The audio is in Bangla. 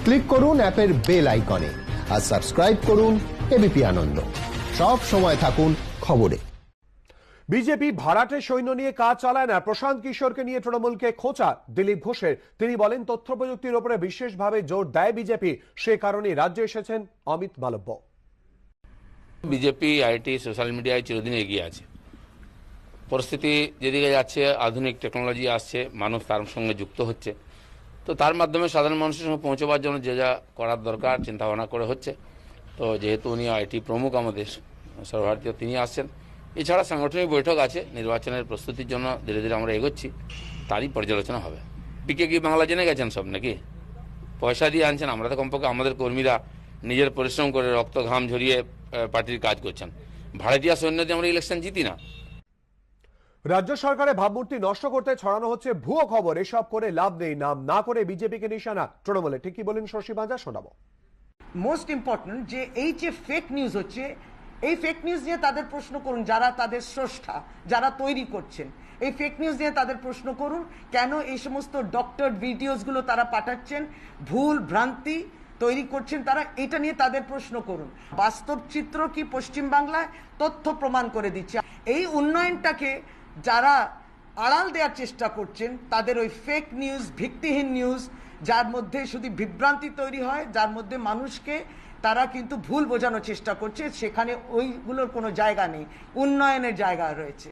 ক্লিক করুন অ্যাপের বেল আইকনে আর সাবস্ক্রাইব করুন এবিপি আনন্দ। সব সময় থাকুন খবরে। বিজেপি ভাড়াটে সৈন্য নিয়ে কাজ চালায় না, প্রশান্ত কিশোরকে নিয়ে তৃণমূলকে খোঁচা দিলীপ ঘোষের। তিনি বলেন, তথ্য প্রযুক্তির উপরে বিশেষভাবে জোর দেয় বিজেপি, সে কারণে রাজ্যে এসেছেন Amit Malviya. BJP IT social মিডিয়ায় চিরদিন এগিয়ে আছে। পরিস্থিতি যেদিকে যাচ্ছে, আধুনিক টেকনোলজি আসছে, মানুষ তার সঙ্গে যুক্ত হচ্ছে, তো তার মাধ্যমে সাধারণ মানুষের সঙ্গে পৌঁছবার জন্য যে যা করার দরকার চিন্তাভাবনা করে হচ্ছে। তো যেহেতু উনি আইটি প্রমুখ আমাদের সর্বভারতীয়, তিনি আসছেন। এছাড়া সাংগঠনিক বৈঠক আছে, নির্বাচনের প্রস্তুতির জন্য ধীরে ধীরে আমরা এগোচ্ছি, তারই পর্যালোচনা হবে। পিকে কি বাংলা জেনে গেছেন সব নাকি? পয়সা দিয়ে আনছেন? আমরা তো কমপক্ষে আমাদের কর্মীরা নিজের পরিশ্রম করে রক্ত ঘাম ঝরিয়ে পার্টির কাজ করছেন। ভাড়াটিয়া সৈন্য দিয়ে আমরা ইলেকশন জিতি না। রাজ্য সরকারের ভাবমূর্তি নষ্ট করতে ছড়ানো হচ্ছে ভুয়ো খবর। এসব করে লাভ নেই। নাম না করে বিজেপিকে নিশানা তৃণমূলে। ঠিক কি বলেন শশী বাঁজা, শোনাবো। মোস্ট ইম্পর্টেন্ট যে এই যে ফেক নিউজ হচ্ছে, এই ফেক নিউজ নিয়ে তাদের প্রশ্ন করুন, যারা তাদের স্রষ্টা, যারা তৈরি করছেন। এই ফেক নিউজ নিয়ে তাদের প্রশ্ন করুন, কেন এই সমস্ত ডক্টরড ভিডিওসগুলো তারা পাঠাচ্ছেন, ভুল ভ্রান্তি তৈরি করছেন তারা, এটা নিয়ে তাদের প্রশ্ন করুন। বাস্তব চিত্র কি পশ্চিমবাংলায় তথ্য প্রমাণ করে দিচ্ছে। এই উন্নয়নটাকে যারা আড়াল দেওয়ার চেষ্টা করছেন, তাদের ওই ফেক নিউজ, ভিত্তিহীন নিউজ, যার মধ্যে শুধু বিভ্রান্তি তৈরি হয়, যার মধ্যে মানুষকে তারা কিন্তু ভুল বোঝানোর চেষ্টা করছে, সেখানে ওইগুলোর কোনো জায়গা নেই, উন্নয়নের জায়গা রয়েছে।